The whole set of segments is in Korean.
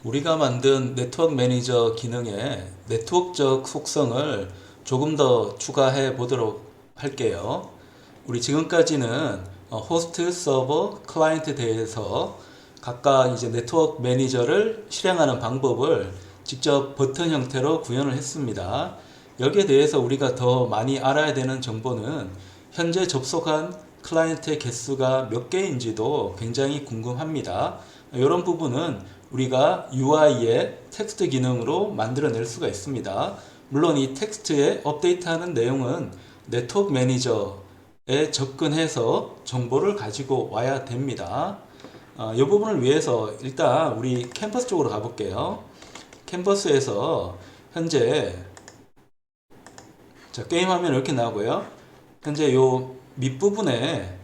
우리가 만든 네트워크 매니저 기능에 네트워크적 속성을 조금 더 추가해 보도록 할게요. 우리 지금까지는 호스트, 서버, 클라이언트에 대해서 각각 이제 네트워크 매니저를 실행하는 방법을 직접 버튼 형태로 구현을 했습니다. 여기에 대해서 우리가 더 많이 알아야 되는 정보는 현재 접속한 클라이언트의 개수가 몇 개인지도 굉장히 궁금합니다. 이런 부분은 우리가 UI의 텍스트 기능으로 만들어낼 수가 있습니다. 물론 이 텍스트에 업데이트하는 내용은 네트워크 매니저에 접근해서 정보를 가지고 와야 됩니다. 이 부분을 위해서 일단 우리 캔버스 쪽으로 가볼게요. 캔버스에서 현재 게임 화면 이렇게 나오고요. 현재 요 밑부분에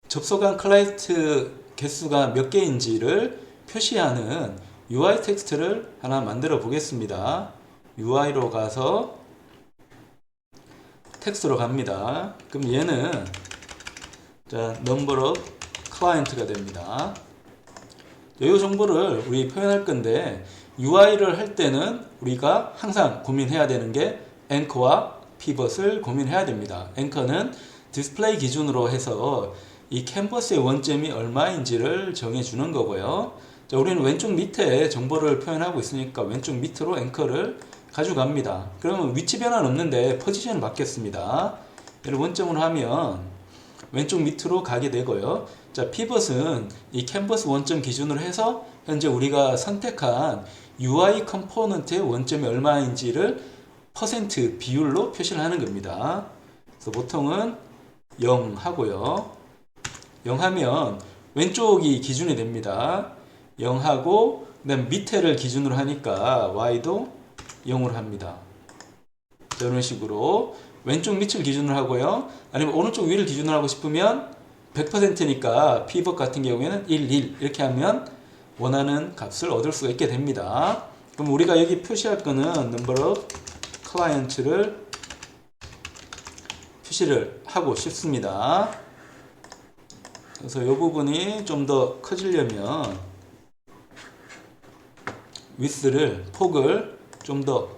접속한 클라이언트 개수가 몇 개인지를 표시하는 UI 텍스트를 하나 만들어 보겠습니다. UI로 가서 텍스트로 갑니다. 그럼 얘는 number of client가 됩니다. 이 정보를 우리 표현할 건데 UI를 할 때는 우리가 항상 고민해야 되는 게 앵커와 피벗을 고민해야 됩니다. 앵커는 디스플레이 기준으로 해서 이 캔버스의 원점이 얼마인지를 정해주는 거고요. 자, 우리는 왼쪽 밑에 정보를 표현하고 있으니까 왼쪽 밑으로 앵커를 가져갑니다. 그러면 위치 변화는 없는데 포지션은 바뀌었습니다. 얘를 원점으로 하면 왼쪽 밑으로 가게 되고요. 자, 피벗은 이 캔버스 원점 기준으로 해서 현재 우리가 선택한 UI 컴포넌트의 원점이 얼마인지를 퍼센트 비율로 표시를 하는 겁니다. 그래서 보통은 0 하고요. 0 하면 왼쪽이 기준이 됩니다. 0 하고 그다음 밑에를 기준으로 하니까 y도 0으로 합니다. 이런 식으로 왼쪽 밑을 기준으로 하고요. 아니면 오른쪽 위를 기준으로 하고 싶으면 100%니까 피벗 같은 경우에는 1, 1 이렇게 하면 원하는 값을 얻을 수가 있게 됩니다. 그럼 우리가 여기 표시할 거는 number of client를 표시를 하고 싶습니다. 그래서 이 부분이 좀 더 커지려면 width를 폭을 좀 더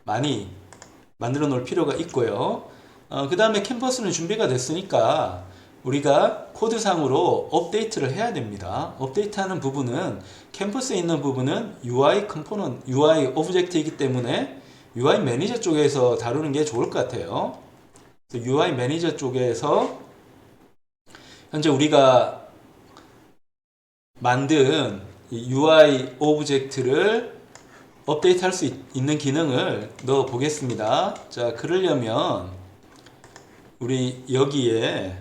많이 만들어 놓을 필요가 있고요. 그 다음에 캔버스는 준비가 됐으니까 우리가 코드상으로 업데이트를 해야 됩니다. 업데이트하는 부분은 캔버스에 있는 부분은 UI 컴포넌트, UI 오브젝트이기 때문에 UI 매니저 쪽에서 다루는 게 좋을 것 같아요. UI 매니저 쪽에서 현재 우리가 만든 UI 오브젝트를 업데이트 할 수 있는 기능을 넣어 보겠습니다. 자, 그러려면 우리 여기에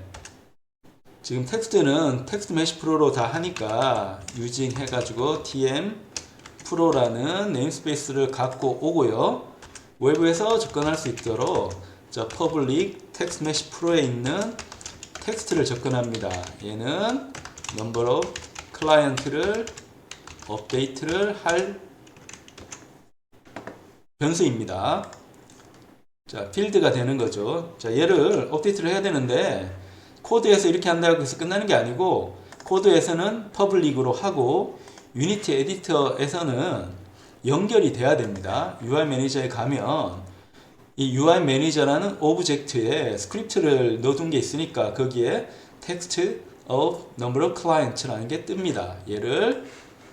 지금 텍스트는 텍스트 메시 프로로 다 하니까 유징 해가지고 tm 프로라는 네임스페이스를 갖고 오고요. 외부에서 접근할 수 있도록 자, public 텍스트 메시 프로에 있는 텍스트를 접근합니다. 얘는 number of client를 업데이트를 할 변수입니다. 자, 필드가 되는 거죠. 자, 얘를 업데이트를 해야 되는데 코드에서 이렇게 한다고 해서 끝나는 게 아니고 코드에서는 퍼블릭으로 하고 유니티 에디터에서는 연결이 돼야 됩니다. UI 매니저에 가면 이 UI 매니저라는 오브젝트에 스크립트를 넣어둔 게 있으니까 거기에 text of number of clients라는 게 뜹니다. 얘를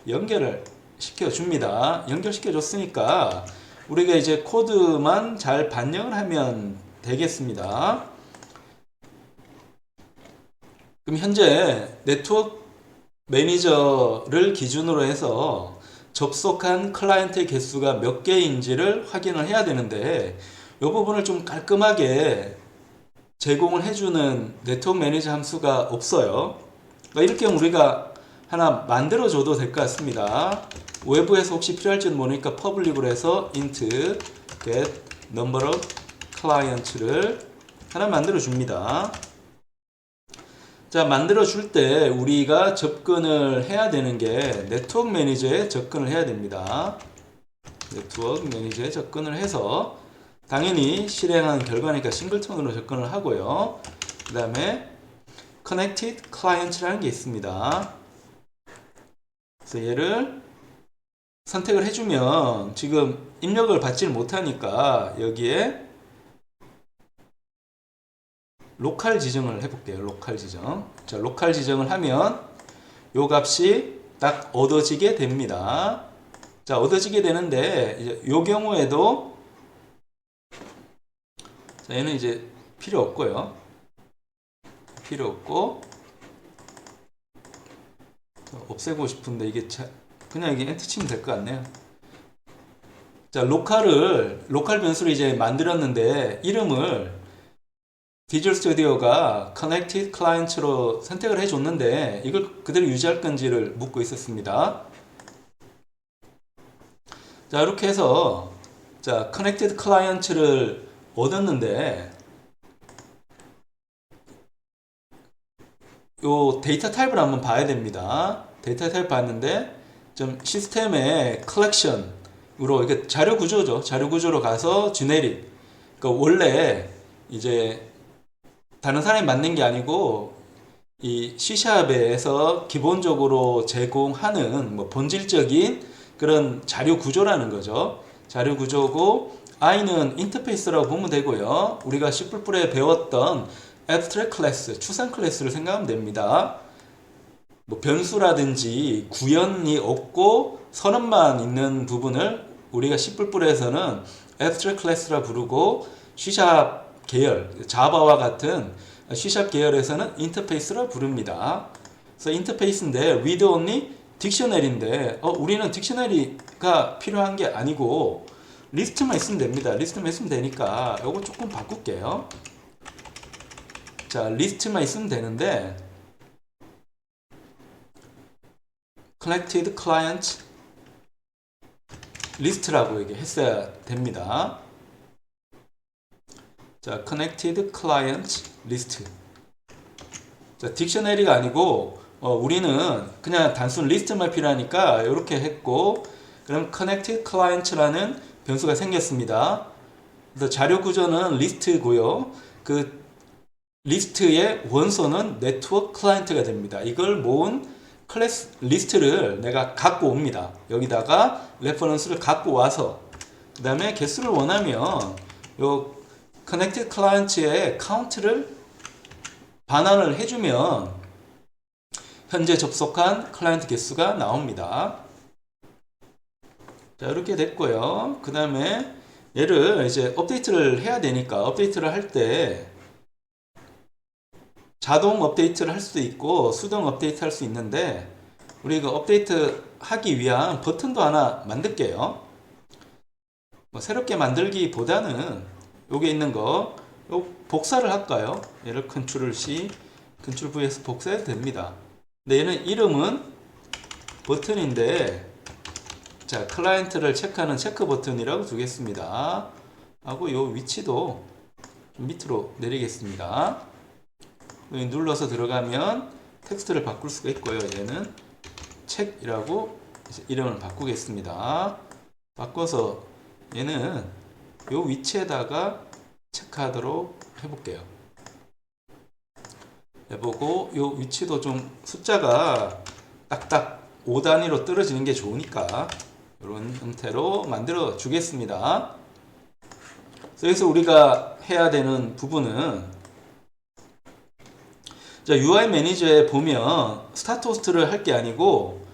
연결을 시켜줍니다. 연결시켜줬으니까 우리가 이제 코드만 잘 반영을 하면 되겠습니다. 그럼 현재 네트워크 매니저를 기준으로 해서 접속한 클라이언트의 개수가 몇 개인지를 확인을 해야 되는데 이 부분을 좀 깔끔하게 제공을 해주는 네트워크 매니저 함수가 없어요. 그러니까 이렇게 우리가 하나 만들어줘도 될 것 같습니다. 외부에서 혹시 필요할지는 모르니까 퍼블릭으로 해서 int get number of clients를 하나 만들어 줍니다. 자, 만들어 줄 때 우리가 접근을 해야 되는 게 네트워크 매니저에 접근을 해야 됩니다. 네트워크 매니저에 접근을 해서 당연히 실행한 결과니까 싱글턴으로 접근을 하고요. 그 다음에 connected client라는 게 있습니다. 그래서 얘를 선택을 해주면 지금 입력을 받지 못하니까 여기에 로컬 지정을 해볼게요. 로컬 지정. 자, 로컬 지정을 하면 요 값이 딱 얻어지게 됩니다. 자, 얻어지게 되는데 이제 요 경우에도 자, 얘는 이제 필요 없고요. 필요 없고 없애고 싶은데 이게 그냥 이게 엔터 치면 될 것 같네요. 자, 로컬 변수를 이제 만들었는데 이름을 비주얼 스튜디오가 Connected Client로 선택을 해줬는데 이걸 그대로 유지할 건지를 묻고 있었습니다. 자, 이렇게 해서 자, Connected Client를 얻었는데 요 데이터 타입을 한번 봐야 됩니다. 데이터 타입 봤는데 좀 시스템의 컬렉션으로 이게 자료 구조죠. 자료 구조로 가서 지네릭. 그러니까 원래 이제 다른 사람이 만든 게 아니고 이 C샵에서 기본적으로 제공하는 뭐 본질적인 그런 자료 구조라는 거죠. 자료 구조고 I는 인터페이스라고 보면 되고요. 우리가 C++에 배웠던 abstract class, 추상 클래스를 생각하면 됩니다. 뭐 변수라든지 구현이 없고 선언만 있는 부분을 우리가 C++에서는 abstract class라 부르고 C샵 계열, 자바와 같은 C샵 계열에서는 인터페이스라 부릅니다. 그래서 인터페이스인데 read only 딕셔너리인데 우리는 딕셔너리가 필요한 게 아니고 리스트만 있으면 됩니다. 리스트만 있으면 되니까 요거 조금 바꿀게요. 자, 리스트만 있으면 되는데 Connected Client 리스트라고 이게 했어야 됩니다. 자, Connected Client List. 자, 딕셔너리가 아니고 우리는 그냥 단순 리스트만 필요하니까 이렇게 했고 그럼 Connected Client라는 변수가 생겼습니다. 그래서 자료 구조는 리스트고요. 그 리스트의 원소는 네트워크 클라이언트가 됩니다. 이걸 모은 클래스 리스트를 내가 갖고 옵니다. 여기다가 레퍼런스를 갖고 와서 그 다음에 개수를 원하면 요 Connected Client의 카운트를 반환을 해주면 현재 접속한 클라이언트 개수가 나옵니다. 자, 이렇게 됐고요. 그 다음에 얘를 이제 업데이트를 해야 되니까 업데이트를 할 때 자동 업데이트를 할 수도 있고 수동 업데이트 할 수 있는데 우리 그 업데이트 하기 위한 버튼도 하나 만들게요. 뭐 새롭게 만들기보다는 여기 있는 거 복사를 할까요? 얘를 Ctrl C, Ctrl V에서 복사해도 됩니다. 근데 얘는 이름은 버튼인데 자, 클라이언트를 체크하는 체크 버튼이라고 두겠습니다. 하고 요 위치도 좀 밑으로 내리겠습니다. 여기 눌러서 들어가면 텍스트를 바꿀 수가 있고요. 얘는 책이라고 이름을 바꾸겠습니다. 바꿔서 얘는 요 위치에다가 체크하도록 해볼게요. 해보고 요 위치도 좀 숫자가 딱딱 5단위로 떨어지는 게 좋으니까 이런 형태로 만들어 주겠습니다. 여기서 우리가 해야 되는 부분은 자, UI 매니저에 보면 스타트 호스트를 할 게 아니고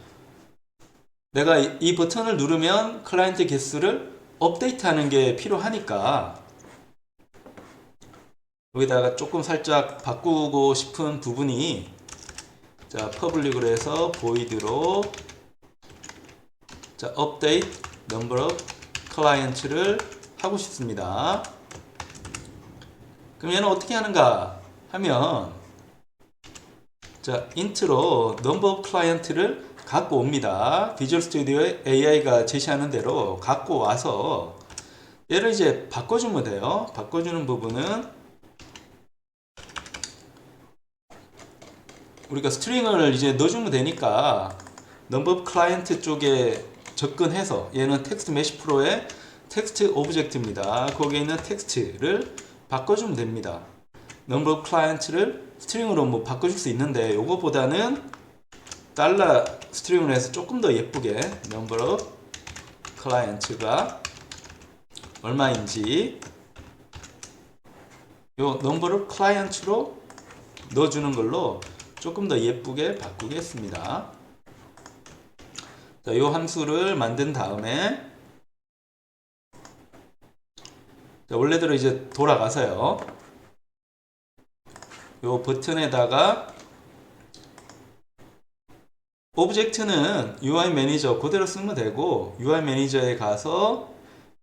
내가 이 버튼을 누르면 클라이언트 개수를 업데이트하는 게 필요하니까 여기다가 조금 살짝 바꾸고 싶은 부분이 자, 퍼블릭으로 해서 void로 자, update number of clients를 하고 싶습니다. 그럼 얘는 어떻게 하는가 하면 자, int로 number of client를 갖고 옵니다. 비주얼 스튜디오의 AI가 제시하는 대로 갖고 와서 얘를 이제 바꿔주면 돼요. 바꿔주는 부분은 우리가 스트링을 이제 넣어주면 되니까 number of client 쪽에 접근해서 얘는 텍스트 메시 프로의 텍스트 오브젝트입니다. 거기에 있는 텍스트를 바꿔주면 됩니다. number of client를 스트링으로 뭐 바꿔줄 수 있는데 요거보다는 달러 스트링으로 해서 조금 더 예쁘게 number of client가 얼마인지 요 number of client로 넣어주는 걸로 조금 더 예쁘게 바꾸겠습니다. 자, 요 함수를 만든 다음에 자, 원래대로 이제 돌아가서요. 요 버튼에다가 오브젝트는 UI 매니저 그대로 쓰면 되고 UI 매니저에 가서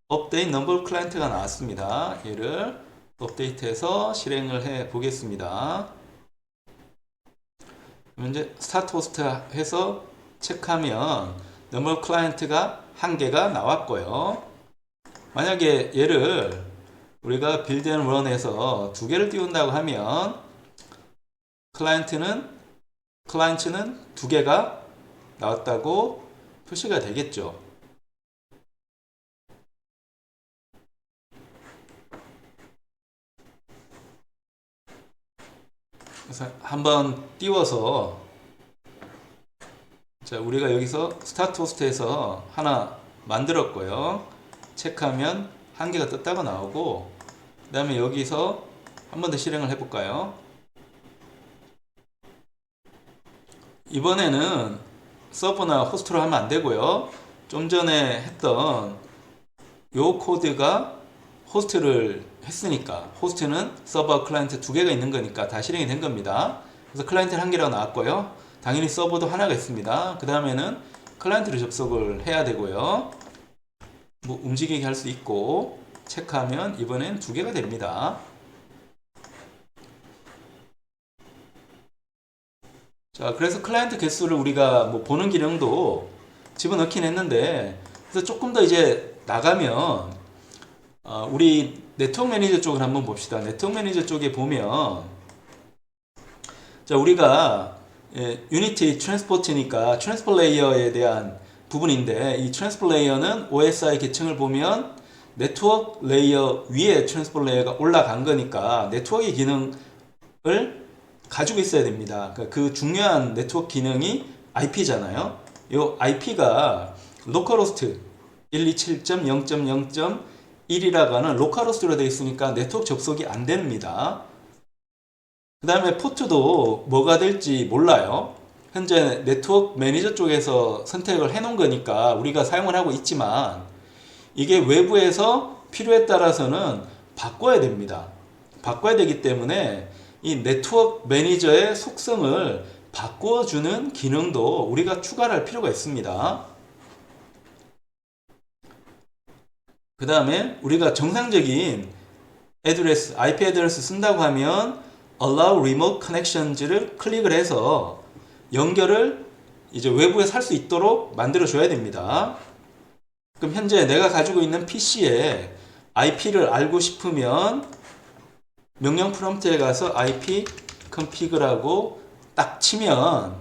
업데이트 넘버 오브 클라이언트가 나왔습니다. 얘를 업데이트해서 실행을 해 보겠습니다. 이제 스타트 호스트 해서 체크하면 넘버 오브 클라이언트가 한 개가 나왔고요. 만약에 얘를 우리가 빌드 앤 런에서 두 개를 띄운다고 하면 클라이언트는 두 개가 나왔다고 표시가 되겠죠. 그래서 한번 띄워서 자, 우리가 여기서 스타트 호스트에서 하나 만들었고요. 체크하면 한 개가 떴다고 나오고 그 다음에 여기서 한 번 더 실행을 해볼까요? 이번에는 서버나 호스트로 하면 안 되고요. 좀 전에 했던 요 코드가 호스트를 했으니까 호스트는 서버 클라이언트 두 개가 있는 거니까 다 실행이 된 겁니다. 그래서 클라이언트는 한 개라고 나왔고요. 당연히 서버도 하나가 있습니다. 그 다음에는 클라이언트를 접속을 해야 되고요. 뭐 움직이게 할 수 있고 체크하면 이번엔 두 개가 됩니다. 자, 그래서 클라이언트 개수를 우리가 뭐 보는 기능도 집어넣긴 했는데, 그래서 조금 더 이제 나가면, 우리 네트워크 매니저 쪽을 한번 봅시다. 네트워크 매니저 쪽에 보면, 자, 우리가 유니티 트랜스포트니까 트랜스포트 레이어에 대한 부분인데, 이 트랜스포트 레이어는 OSI 계층을 보면 네트워크 레이어 위에 트랜스포트 레이어가 올라간 거니까 네트워크의 기능을 가지고 있어야 됩니다. 그 중요한 네트워크 기능이 IP잖아요. 이 IP가 로컬호스트 127.0.0.1이라고 하는 로컬호스트로 되어 있으니까 네트워크 접속이 안 됩니다. 그 다음에 포트도 뭐가 될지 몰라요. 현재 네트워크 매니저 쪽에서 선택을 해 놓은 거니까 우리가 사용을 하고 있지만 이게 외부에서 필요에 따라서는 바꿔야 됩니다. 바꿔야 되기 때문에 이 네트워크 매니저의 속성을 바꿔주는 기능도 우리가 추가를 할 필요가 있습니다. 그 다음에 우리가 정상적인 애드레스, IP 애드레스 쓴다고 하면 Allow Remote Connections를 클릭을 해서 연결을 이제 외부에서 할 수 있도록 만들어 줘야 됩니다. 그럼 현재 내가 가지고 있는 PC에 IP를 알고 싶으면 명령 프롬프트에 가서 IP config라고 딱 치면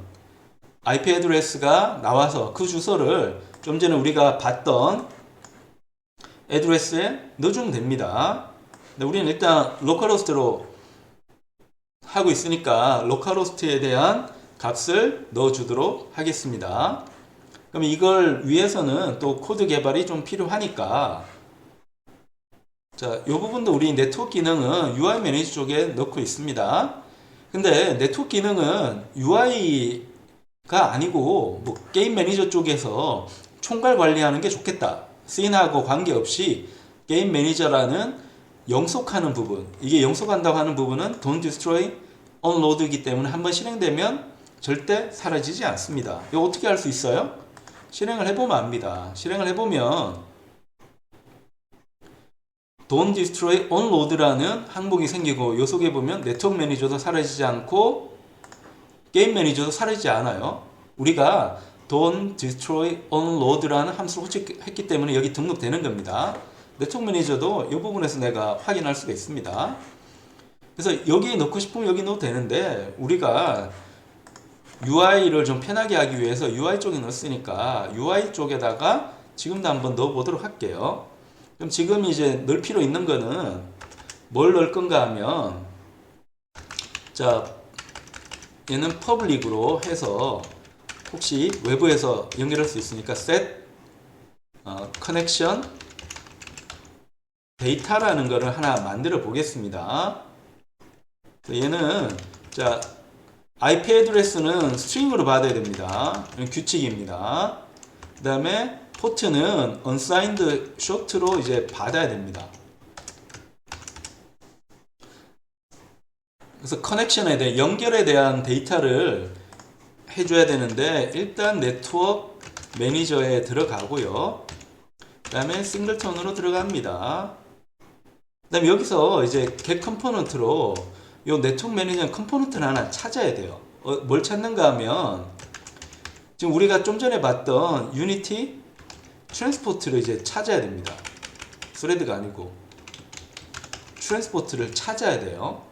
IP 애드레스가 나와서 그 주소를 좀 전에 우리가 봤던 애드레스에 넣어주면 됩니다. 근데 우리는 일단 로컬호스트로 하고 있으니까 로컬호스트에 대한 값을 넣어주도록 하겠습니다. 그럼 이걸 위해서는 또 코드 개발이 좀 필요하니까 자, 이 부분도 우리 네트워크 기능은 UI 매니저 쪽에 넣고 있습니다. 근데 네트워크 기능은 UI가 아니고 뭐 게임 매니저 쪽에서 총괄 관리하는 게 좋겠다. 씬하고 관계없이 게임 매니저라는 영속하는 부분, 이게 영속한다고 하는 부분은 Don't Destroy Unload이기 때문에 한번 실행되면 절대 사라지지 않습니다. 이거 어떻게 할 수 있어요? 실행을 해보면 압니다. 실행을 해보면 Don't Destroy Unload라는 항목이 생기고 요 속에 보면 네트워크 매니저도 사라지지 않고 게임 매니저도 사라지지 않아요. 우리가 Don't Destroy Unload라는 함수를 호출했기 때문에 여기 등록되는 겁니다. 네트워크 매니저도 이 부분에서 내가 확인할 수가 있습니다. 그래서 여기에 넣고 싶으면 여기 넣어도 되는데 우리가 UI를 좀 편하게 하기 위해서 UI 쪽에 넣었으니까 UI 쪽에다가 지금도 한번 넣어 보도록 할게요. 그럼 지금 이제 넣을 필요 있는 거는 뭘 넣을 건가 하면 자, 얘는 퍼블릭으로 해서 혹시 외부에서 연결할 수 있으니까 set connection 데이터라는 거를 하나 만들어 보겠습니다. 얘는 자 IP 애드레스는 스트링으로 받아야 됩니다. 규칙입니다. 그 다음에 포트는 unsigned short로 이제 받아야 됩니다. 그래서 커넥션에 대한 연결에 대한 데이터를 해줘야 되는데 일단 네트워크 매니저에 들어가고요. 그 다음에 싱글턴으로 들어갑니다. 그 다음에 여기서 이제 get 컴포넌트로 요 네트워크 매니저 컴포넌트를 하나 찾아야 돼요. 뭘 찾는가 하면 지금 우리가 좀 전에 봤던 유니티 트랜스포트를 이제 찾아야 됩니다. 스레드가 아니고 트랜스포트를 찾아야 돼요.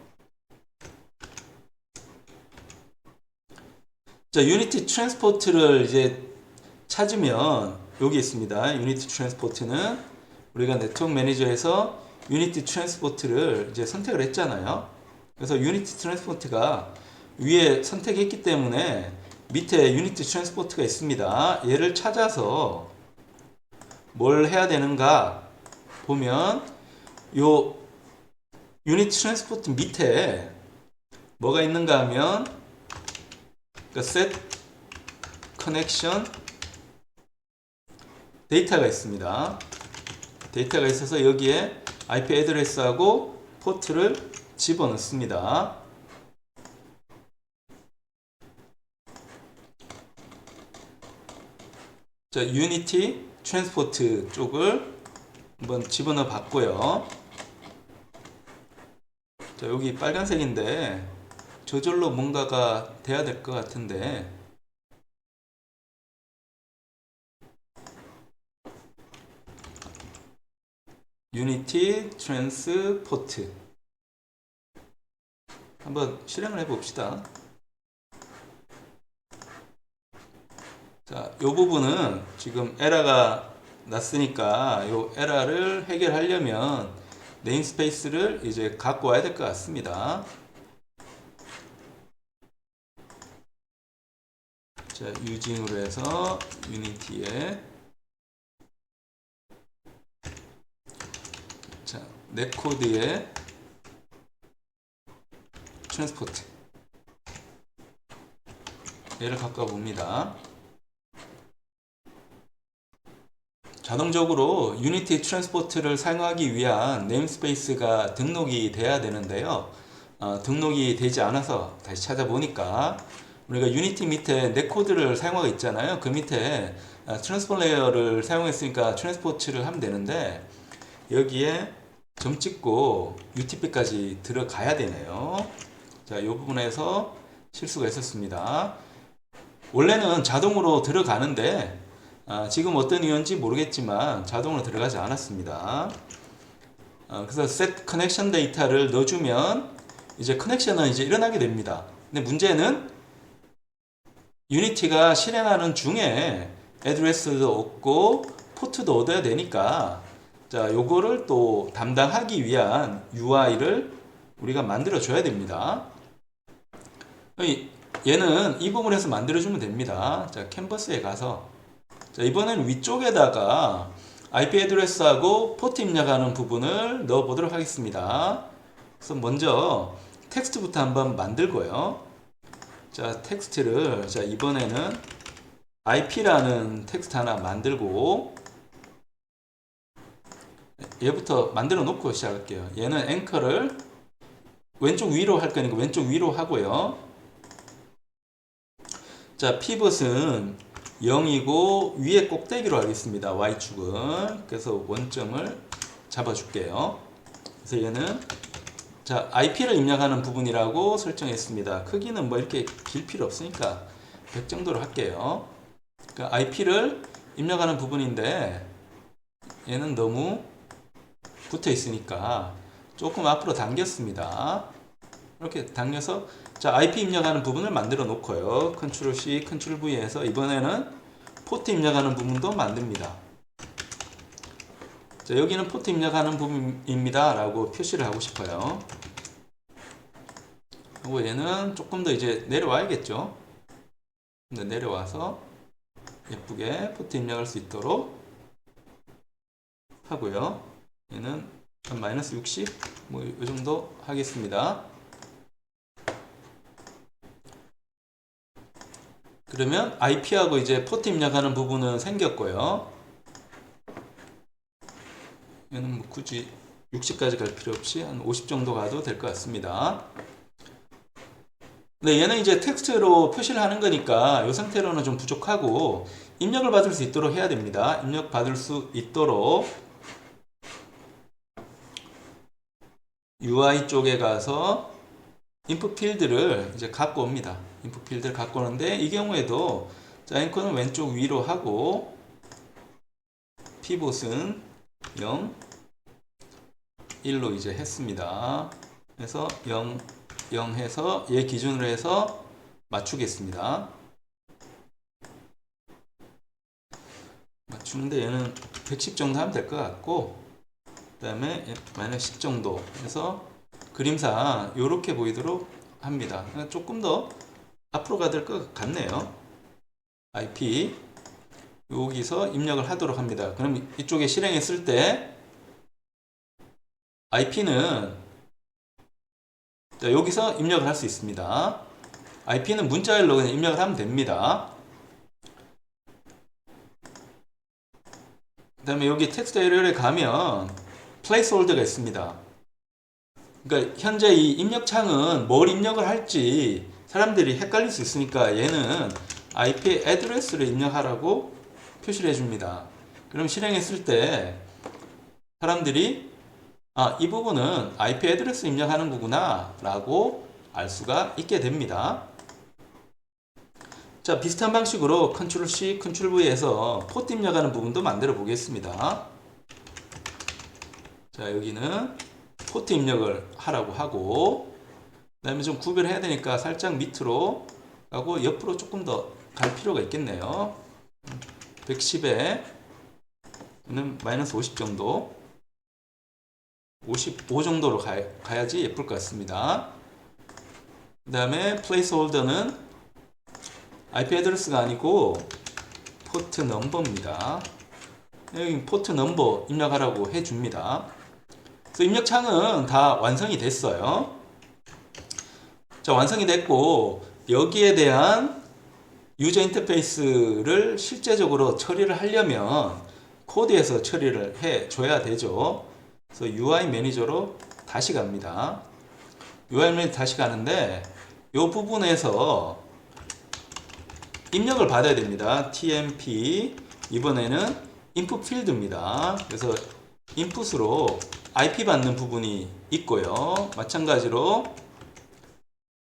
자, 유니티 트랜스포트를 이제 찾으면 여기 있습니다. 유니티 트랜스포트는 우리가 네트워크 매니저에서 유니티 트랜스포트를 이제 선택을 했잖아요. 그래서 유니티 트랜스포트가 위에 선택했기 때문에 밑에 유니티 트랜스포트가 있습니다. 얘를 찾아서 뭘 해야 되는가 보면 요 유니티 트랜스포트 밑에 뭐가 있는가 하면 set connection 데이터가 있습니다. 데이터가 있어서 여기에 IP 애드레스하고 포트를 집어넣습니다. 자, 유니티 트랜스포트 쪽을 한번 집어넣어 봤고요. 자, 여기 빨간색인데 저절로 뭔가가 돼야 될 것 같은데 유니티 트랜스포트 한번 실행을 해 봅시다. 자, 이 부분은 지금 에러가 났으니까 이 에러를 해결하려면 네임스페이스를 이제 갖고 와야 될 것 같습니다. 자, 유징으로 해서 유니티에 자, 넷코드에 트랜스포트 얘를 갖고 봅니다. 자동적으로 유니티 트랜스포트를 사용하기 위한 네임스페이스가 등록이 돼야 되는데요. 등록이 되지 않아서 다시 찾아보니까 우리가 유니티 밑에 넷코드를 사용하고 있잖아요. 그 밑에 트랜스포트 레이어를 사용했으니까 트랜스포트를 하면 되는데 여기에 점 찍고 UTP까지 들어가야 되네요. 자, 이 부분에서 실수가 있었습니다. 원래는 자동으로 들어가는데 지금 어떤 이유인지 모르겠지만 자동으로 들어가지 않았습니다. 그래서 set connection 데이터를 넣어주면 이제 커넥션은 이제 일어나게 됩니다. 근데 문제는 유니티가 실행하는 중에 애드레스도 얻고 포트도 얻어야 되니까 자, 요거를 또 담당하기 위한 UI를 우리가 만들어 줘야 됩니다. 얘는 이 부분에서 만들어 주면 됩니다. 자, 캔버스에 가서 자, 이번엔 위쪽에다가 IP 애드레스하고 포트 입력하는 부분을 넣어 보도록 하겠습니다. 그래서 먼저 텍스트부터 한번 만들고요. 자, 텍스트를 자, 이번에는 IP라는 텍스트 하나 만들고 얘부터 만들어 놓고 시작할게요. 얘는 앵커를 왼쪽 위로 할 거니까 왼쪽 위로 하고요. 자, 피벗은 0이고 위에 꼭대기로 하겠습니다. Y축은. 그래서 원점을 잡아줄게요. 그래서 얘는 자, IP를 입력하는 부분이라고 설정했습니다. 크기는 뭐 이렇게 길 필요 없으니까 100 정도로 할게요. 그러니까 IP를 입력하는 부분인데 얘는 너무 붙어 있으니까 조금 앞으로 당겼습니다. 이렇게 당겨서 자, IP 입력하는 부분을 만들어 놓고요. 컨트롤 C, 컨트롤 V 해서 이번에는 포트 입력하는 부분도 만듭니다. 자, 여기는 포트 입력하는 부분입니다 라고 표시를 하고 싶어요. 그리고 얘는 조금 더 이제 내려와야겠죠. 내려와서 예쁘게 포트 입력할 수 있도록 하고요. 얘는 한 마이너스 60 뭐 이 정도 하겠습니다. 그러면 IP하고 이제 포트 입력하는 부분은 생겼고요. 얘는 뭐 굳이 60까지 갈 필요 없이 한 50 정도 가도 될 것 같습니다. 네, 얘는 이제 텍스트로 표시를 하는 거니까 이 상태로는 좀 부족하고 입력을 받을 수 있도록 해야 됩니다. 입력 받을 수 있도록 UI 쪽에 가서 input 필드를 이제 갖고 옵니다. input 필드를 갖고 오는데 이 경우에도 자, 앵커는 왼쪽 위로 하고 pivot은 0, 1로 이제 했습니다. 그래서 0, 0 해서 얘 기준으로 해서 맞추겠습니다. 맞추는데 얘는 110 정도 하면 될 것 같고 그 다음에 마이너스 10 정도 해서 그림상 이렇게 보이도록 합니다. 조금 더 앞으로 가야 될 것 같네요. IP 여기서 입력을 하도록 합니다. 그럼 이쪽에 실행했을 때 IP는 여기서 입력을 할 수 있습니다. IP는 문자열로 그냥 입력을 하면 됩니다. 그 다음에 여기 텍스트 에리어에 가면 플레이스홀더가 있습니다. 그러니까 현재 이 입력창은 뭘 입력을 할지 사람들이 헷갈릴 수 있으니까 얘는 IP 애드레스를 입력하라고 표시를 해줍니다. 그럼 실행했을 때 사람들이 이 부분은 IP 애드레스 입력하는 거구나 라고 알 수가 있게 됩니다. 자, 비슷한 방식으로 컨트롤 C, 컨트롤 V에서 포트 입력하는 부분도 만들어 보겠습니다. 자, 여기는 포트 입력을 하라고 하고 그 다음에 좀 구별해야 되니까 살짝 밑으로 가고 옆으로 조금 더 갈 필요가 있겠네요. 110에 마이너스 50 정도 55 정도로 가야지 예쁠 것 같습니다. 그 다음에 플레이스홀더는 IP 애드레스가 아니고 포트 넘버입니다. 여기 포트 넘버 입력하라고 해줍니다. 그래서 입력창은 다 완성이 됐어요. 자, 완성이 됐고 여기에 대한 유저 인터페이스를 실제적으로 처리를 하려면 코드에서 처리를 해줘야 되죠. 그래서 UI 매니저로 다시 갑니다. UI 매니저 다시 가는데 이 부분에서 입력을 받아야 됩니다. TMP 이번에는 input 필드입니다. 그래서 인풋으로 IP 받는 부분이 있고요. 마찬가지로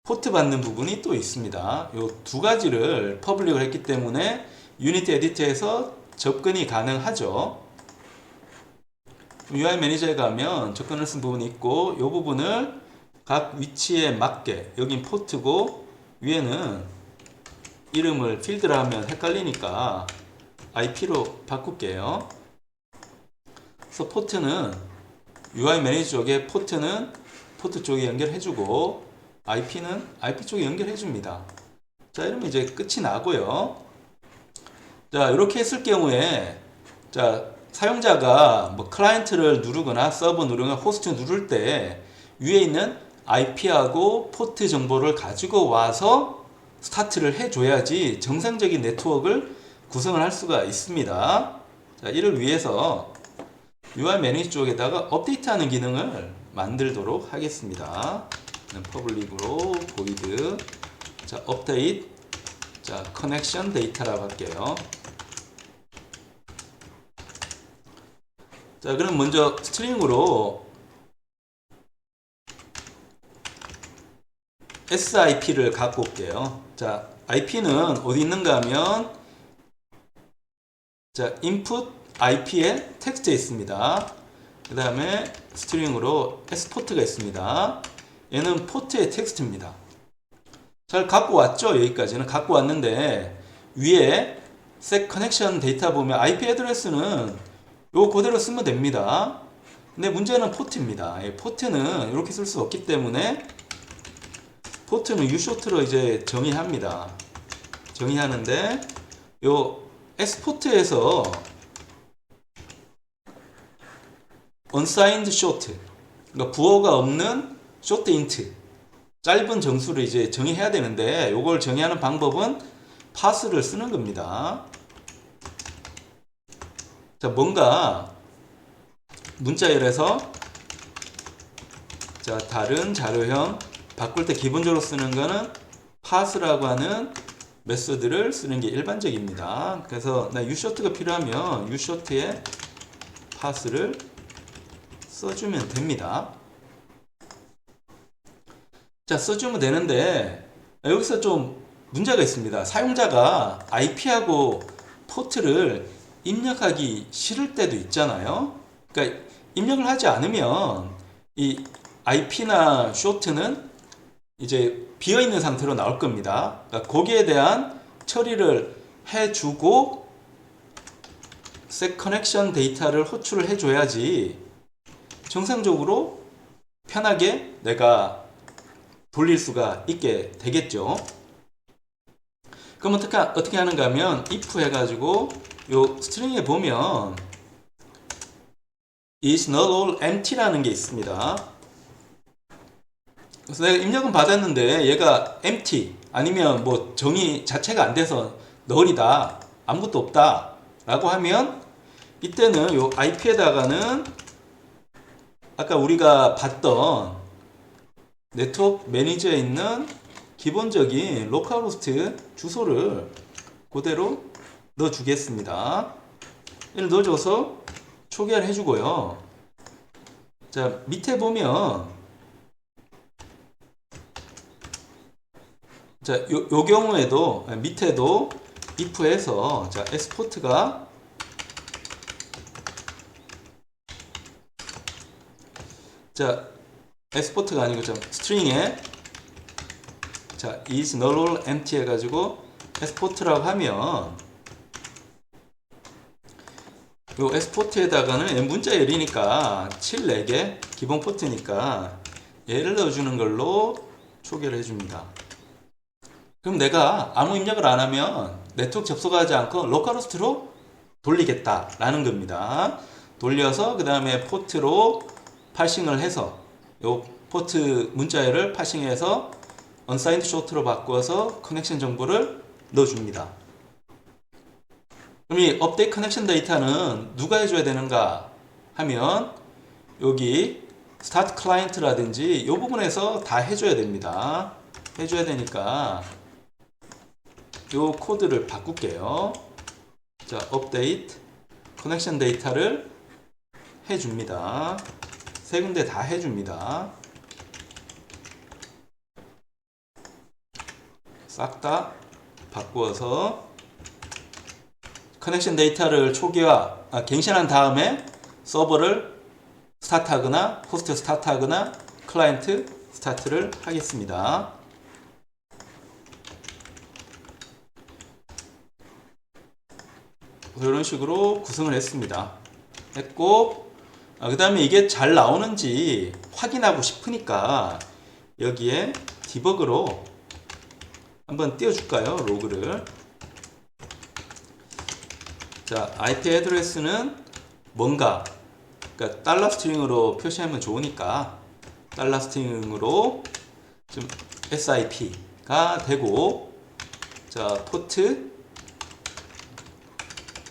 포트 받는 부분이 또 있습니다. 이 두 가지를 퍼블릭을 했기 때문에 유니티 에디터에서 접근이 가능하죠. UI 매니저에 가면 접근을 쓴 부분이 있고 이 부분을 각 위치에 맞게 여긴 포트고 위에는 이름을 필드라 하면 헷갈리니까 IP로 바꿀게요. 그래서 포트는 UI 매니저 쪽에 포트는 포트 쪽에 연결해주고 IP는 IP 쪽에 연결해줍니다. 자, 이러면 이제 끝이 나고요. 자, 이렇게 했을 경우에 자, 사용자가 뭐 클라이언트를 누르거나 서버 누르거나 호스트 누를 때 위에 있는 IP하고 포트 정보를 가지고 와서 스타트를 해줘야지 정상적인 네트워크를 구성을 할 수가 있습니다. 자, 이를 위해서 UI 매니저 쪽에다가 업데이트하는 기능을 만들도록 하겠습니다. 퍼블릭으로 void 자, 업데이트 자, 커넥션 데이터라고 할게요. 자, 그럼 먼저 스트링으로 SIP를 갖고 올게요. 자, IP는 어디 있는가 하면 자, input IP에 텍스트에 있습니다. 그 다음에 스트링으로 S포트가 있습니다. 얘는 포트의 텍스트입니다. 잘 갖고 왔죠? 여기까지는 갖고 왔는데 위에 set connection 데이터 보면 IP 애드레스는 요 그대로 쓰면 됩니다. 근데 문제는 포트입니다. 포트는 이렇게 쓸 수 없기 때문에 포트는 ushort로 이제 정의합니다. 정의하는데 요 엑스포트에서 unsigned short, 그러니까 부호가 없는 short int, 짧은 정수를 이제 정의해야 되는데 요걸 정의하는 방법은 parse를 쓰는 겁니다. 자, 뭔가 문자열에서 자, 다른 자료형 바꿀 때 기본적으로 쓰는 거는 parse라고 하는 메소드를 쓰는 게 일반적입니다. 그래서 나 ushort가 필요하면 ushort에 parse를 써주면 됩니다. 자, 써주면 되는데 여기서 좀 문제가 있습니다. 사용자가 IP하고 포트를 입력하기 싫을 때도 있잖아요. 그러니까 입력을 하지 않으면 이 IP나 short는 이제 비어있는 상태로 나올 겁니다. 그러니까 거기에 대한 처리를 해주고 set connection 데이터를 호출을 해줘야지 정상적으로 편하게 내가 돌릴 수가 있게 되겠죠. 그럼 어떻게 하는가 하면 if 해가지고 요 스트링에 보면 is not all empty라는 게 있습니다. 그래서 내가 입력은 받았는데 얘가 empty 아니면 뭐 정의 자체가 안 돼서 null이다, 아무것도 없다 라고 하면 이때는 요 IP에다가는 아까 우리가 봤던 네트워크 매니저에 있는 기본적인 로컬호스트 주소를 그대로 넣어 주겠습니다. 이를 넣어줘서 초기화를 해주고요. 자, 밑에 보면 자, 요 경우에도 밑에도 if에서 자, export가 자, export가 아니고 좀 스트링에 자, is null or empty 해가지고 export라고 하면 요 export에다가는 문자열이니까 7, 4개 기본 포트니까 얘를 넣어주는 걸로 초기화를 해줍니다. 그럼 내가 아무 입력을 안 하면 네트워크 접속하지 않고 로컬호스트로 돌리겠다 라는 겁니다. 돌려서 그 다음에 포트로 파싱을 해서 요 포트 문자열을 파싱해서 unsigned short로 바꾸어서 커넥션 정보를 넣어줍니다. 그럼 이 업데이트 커넥션 데이터는 누가 해줘야 되는가 하면 여기 스타트 클라이언트라든지 이 부분에서 다 해줘야 됩니다. 해줘야 되니까 이 코드를 바꿀게요. 자, 업데이트 커넥션 데이터를 해줍니다. 세 군데 다 해줍니다. 싹 다 바꾸어서 커넥션 데이터를 갱신한 다음에 서버를 스타트하거나 호스트 스타트하거나 클라이언트 스타트를 하겠습니다. 이런 식으로 구성을 했고 그 다음에 이게 잘 나오는지 확인하고 싶으니까 여기에 디버그로 한번 띄워줄까요? 로그를. 자, IP 애드레스는 뭔가 그러니까 달러 스트링으로 표시하면 좋으니까 달러 스트링으로 좀 SIP가 되고, 자, 포트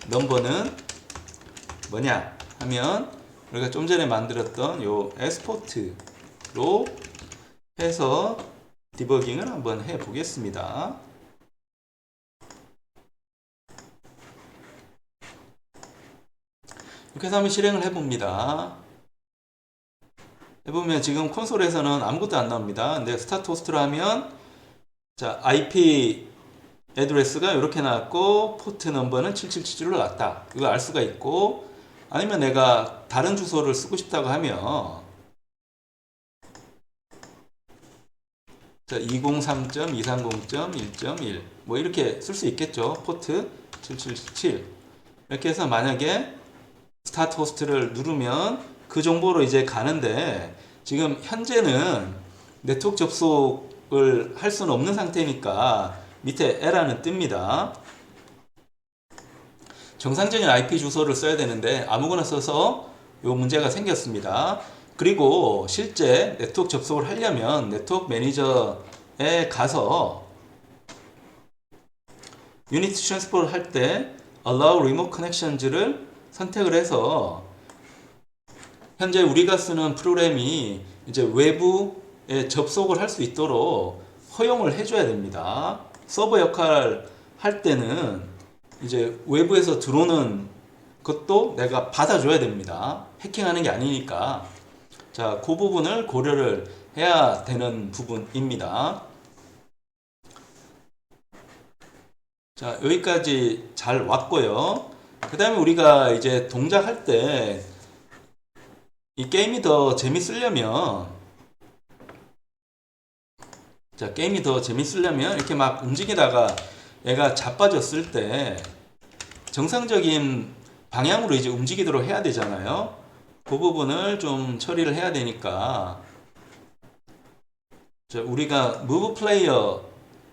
넘버는 뭐냐 하면 우리가 좀 전에 만들었던 요 엑스포트로 해서 디버깅을 한번 해 보겠습니다. 이렇게 해서 한번 실행을 해 봅니다. 해보면 지금 콘솔에서는 아무것도 안 나옵니다. 근데 스타트 호스트로 하면 자, IP 애드레스가 이렇게 나왔고 포트 넘버는 7777로 나왔다. 이거 알 수가 있고, 아니면 내가 다른 주소를 쓰고 싶다고 하면 자, 203.230.1.1 뭐 이렇게 쓸 수 있겠죠. 포트 7777 이렇게 해서 만약에 스타트 호스트를 누르면 그 정보로 이제 가는데, 지금 현재는 네트워크 접속을 할 수는 없는 상태니까 밑에 에러는 뜹니다. 정상적인 IP 주소를 써야 되는데 아무거나 써서 요 문제가 생겼습니다. 그리고 실제 네트워크 접속을 하려면 네트워크 매니저에 가서 유닛 트랜스포를 할 때 Allow Remote Connections를 선택을 해서 현재 우리가 쓰는 프로그램이 이제 외부에 접속을 할 수 있도록 허용을 해줘야 됩니다. 서버 역할 할 때는 이제 외부에서 들어오는 것도 내가 받아줘야 됩니다. 해킹하는 게 아니니까. 자, 그 부분을 고려를 해야 되는 부분입니다. 자, 여기까지 잘 왔고요. 그 다음에 우리가 이제 동작할 때 이 게임이 더 재밌으려면 자, 게임이 더 재밌으려면 이렇게 막 움직이다가 얘가 자빠졌을 때 정상적인 방향으로 이제 움직이도록 해야 되잖아요. 그 부분을 좀 처리를 해야 되니까 자, 우리가 무브 플레이어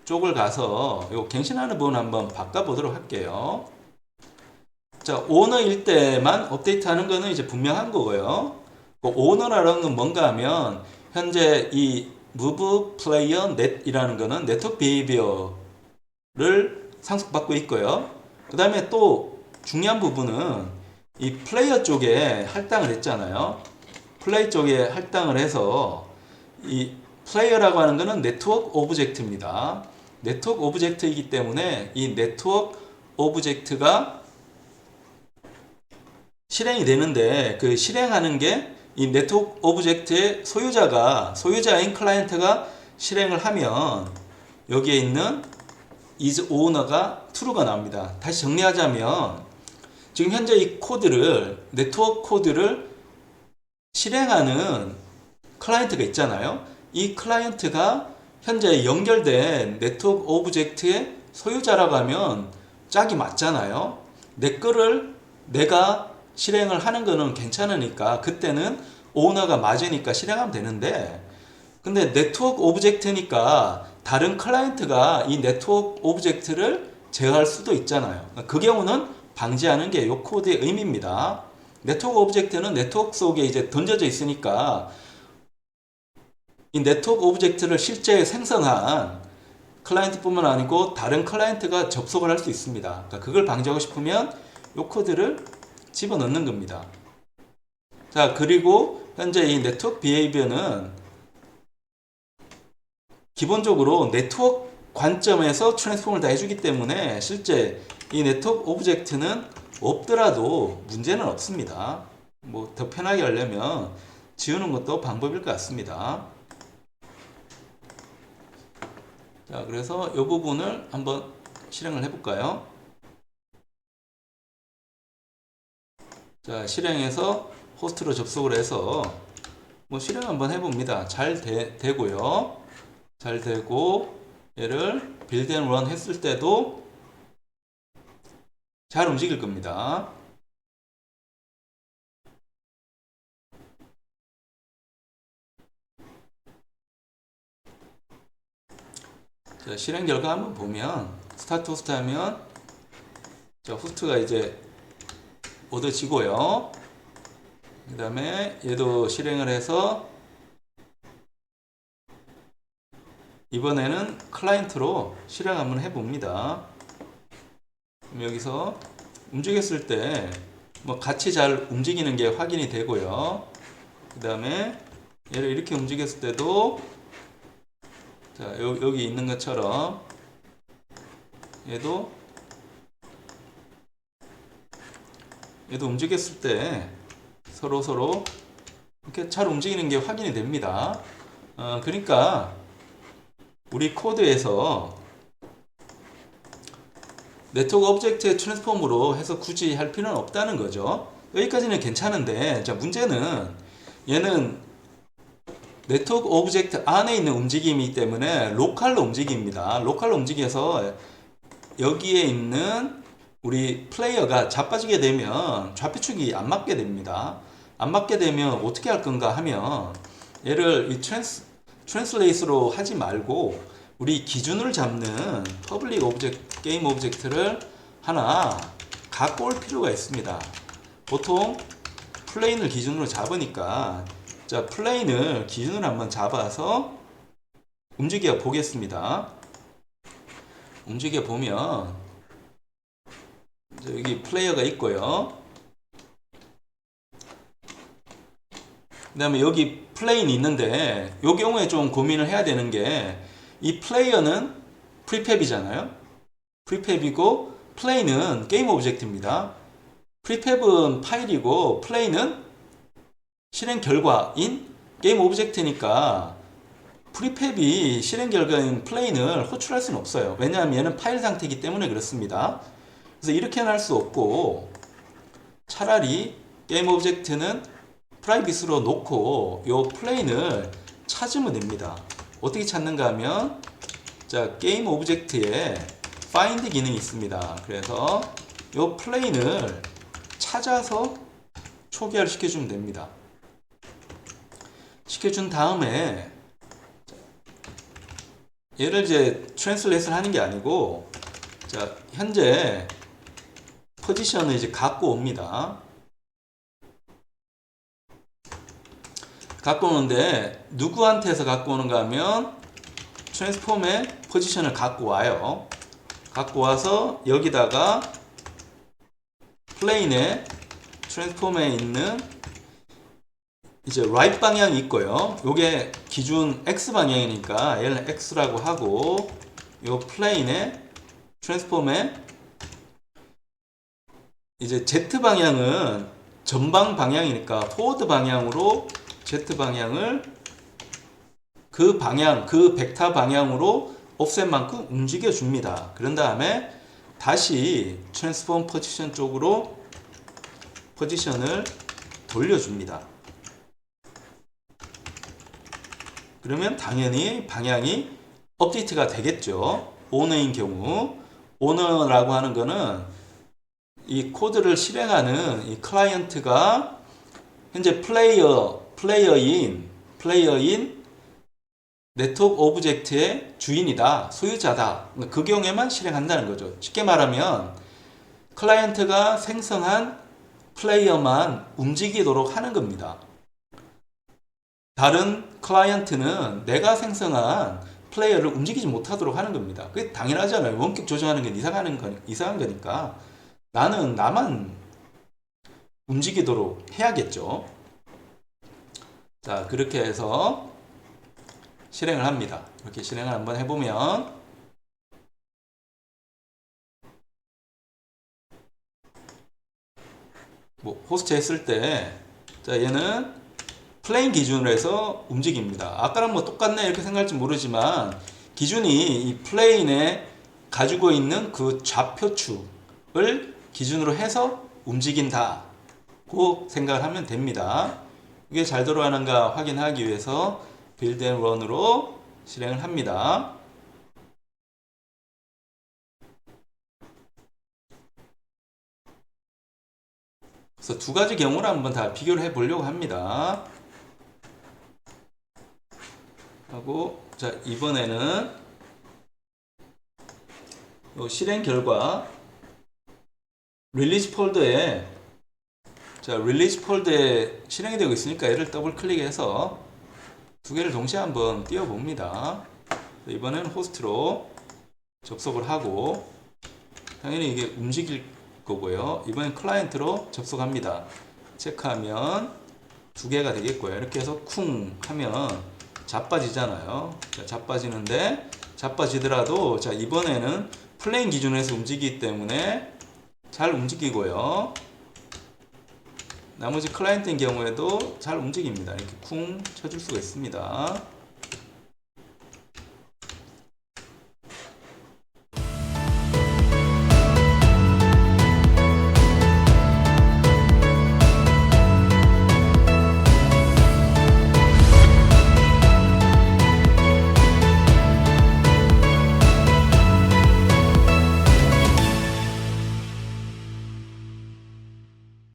쪽을 가서 요 갱신하는 부분 한번 바꿔보도록 할게요. 자, 오너일 때만 업데이트하는 거는 이제 분명한 거고요. 그 오너라는 건 뭔가 하면 현재 이 move player net이라는 거는 네트워크 비헤이비어를 상속받고 있고요. 그 다음에 또 중요한 부분은 이 플레이어 쪽에 할당을 했잖아요. 플레이 쪽에 할당을 해서 이 플레이어라고 하는 거는 네트워크 오브젝트입니다. 네트워크 오브젝트이기 때문에 이 네트워크 오브젝트가 실행이 되는데 그 실행하는 게 이 네트워크 오브젝트의 소유자인 클라이언트가 실행을 하면 여기에 있는 is owner가 true가 나옵니다. 다시 정리하자면 지금 현재 이 코드를 네트워크 코드를 실행하는 클라이언트가 있잖아요. 이 클라이언트가 현재 연결된 네트워크 오브젝트의 소유자라고 하면 짝이 맞잖아요. 내 거를 내가 실행을 하는 거는 괜찮으니까 그때는 오너가 맞으니까 실행하면 되는데 근데 네트워크 오브젝트니까 다른 클라이언트가 이 네트워크 오브젝트를 제어할 수도 있잖아요. 그 경우는 방지하는 게 이 코드의 의미입니다. 네트워크 오브젝트는 네트워크 속에 이제 던져져 있으니까 이 네트워크 오브젝트를 실제 생성한 클라이언트뿐만 아니고 다른 클라이언트가 접속을 할 수 있습니다. 그러니까 그걸 방지하고 싶으면 이 코드를 집어넣는 겁니다. 자, 그리고 현재 이 네트워크 비헤이비어는 기본적으로 네트워크 관점에서 트랜스폼을 다 해주기 때문에 실제 이 네트워크 오브젝트는 없더라도 문제는 없습니다. 뭐 더 편하게 하려면 지우는 것도 방법일 것 같습니다. 자, 그래서 이 부분을 한번 실행을 해볼까요? 자, 실행해서 호스트로 접속을 해서 뭐 실행 한번 해봅니다. 잘 되고요. 잘 되고 얘를 빌드 앤 런 했을 때도 잘 움직일 겁니다. 자, 실행 결과 한번 보면 스타트 호스트 하면 자, 호스트가 이제 얻어지고요. 그 다음에 얘도 실행을 해서 이번에는 클라이언트로 실행 한번 해봅니다. 여기서 움직였을 때 뭐 같이 잘 움직이는 게 확인이 되고요. 그 다음에 얘를 이렇게 움직였을 때도 자, 여기 있는 것처럼 얘도 움직였을 때 서로 이렇게 잘 움직이는 게 확인이 됩니다. 그러니까 우리 코드에서 네트워크 오브젝트의 트랜스폼으로 해서 굳이 할 필요는 없다는 거죠. 여기까지는 괜찮은데 자, 문제는 얘는 네트워크 오브젝트 안에 있는 움직임이기 때문에 로컬로 움직입니다. 로컬로 움직여서 여기에 있는 우리 플레이어가 자빠지게 되면 좌표축이 안 맞게 됩니다. 안 맞게 되면 어떻게 할 건가 하면 얘를 이 트랜슬레이스로 하지 말고 우리 기준을 잡는 퍼블릭 오브젝트, 게임 오브젝트를 하나 갖고 올 필요가 있습니다. 보통 플레인을 기준으로 잡으니까 자, 플레인을 기준으로 한번 잡아서 움직여 보겠습니다. 움직여 보면 여기 플레이어가 있고요. 그 다음에 여기 플레인이 있는데 이 경우에 좀 고민을 해야 되는 게 이 플레이어는 프리팹이잖아요. 프리팹이고 플레인은 게임 오브젝트입니다. 프리팹은 파일이고 플레인은 실행 결과인 게임 오브젝트니까 프리팹이 실행 결과인 플레인을 호출할 수는 없어요. 왜냐하면 얘는 파일 상태이기 때문에 그렇습니다. 그래서 이렇게는 할 수 없고 차라리 게임 오브젝트는 프라이빗으로 놓고 이 플레인을 찾으면 됩니다. 어떻게 찾는가 하면 자, 게임 오브젝트에 find 기능이 있습니다. 그래서 이 플레인을 찾아서 초기화를 시켜주면 됩니다. 시켜준 다음에 얘를 이제 트랜슬레이트를 하는 게 아니고 자, 현재 포지션을 이제 갖고 옵니다. 갖고 오는데 누구한테서 갖고 오는가 하면 트랜스폼의 포지션을 갖고 와요. 갖고 와서 여기다가 플레인에 트랜스폼에 있는 이제 right 방향이 있고요. 요게 기준 x 방향이니까 얘를 x라고 하고 요 플레인에 트랜스폼에 이제 z 방향은 전방 방향이니까 포워드 방향으로 z 방향을 그 방향, 그 벡터 방향으로 옵셋만큼 움직여 줍니다. 그런 다음에 다시 트랜스폼 포지션 쪽으로 포지션을 돌려줍니다. 그러면 당연히 방향이 업데이트가 되겠죠. 오너인 경우 오너라고 하는 거는 이 코드를 실행하는 이 클라이언트가 현재 플레이어인 네트워크 오브젝트의 주인이다, 소유자다. 그 경우에만 실행한다는 거죠. 쉽게 말하면 클라이언트가 생성한 플레이어만 움직이도록 하는 겁니다. 다른 클라이언트는 내가 생성한 플레이어를 움직이지 못하도록 하는 겁니다. 그게 당연하잖아요. 원격 조정하는 건 이상한 거니까 나는 나만 움직이도록 해야겠죠. 자, 그렇게 해서 실행을 합니다. 이렇게 실행을 한번 해보면 뭐 호스트 했을 때 자, 얘는 플레인 기준으로 해서 움직입니다. 아까랑 뭐 똑같네 이렇게 생각할지 모르지만 기준이 이 플레인에 가지고 있는 그 좌표축을 기준으로 해서 움직인다고 생각을 하면 됩니다. 이게 잘 돌아가는가 확인하기 위해서 빌드 앤 런으로 실행을 합니다. 그래서 두 가지 경우를 한번 다 비교를 해 보려고 합니다. 하고 자, 이번에는 요 실행 결과 릴리즈 폴더에 자, 릴리즈 폴더에 실행이 되고 있으니까 얘를 더블 클릭해서 두 개를 동시에 한번 띄워 봅니다. 이번에는 호스트로 접속을 하고 당연히 이게 움직일 거고요. 이번엔 클라이언트로 접속합니다. 체크하면 두 개가 되겠고요. 이렇게 해서 쿵 하면 자빠지잖아요. 자, 자빠지는데 자빠지더라도 자, 이번에는 플레인 기준에서 움직이기 때문에 잘 움직이고요. 나머지 클라이언트인 경우에도 잘 움직입니다. 이렇게 쿵 쳐줄 수가 있습니다.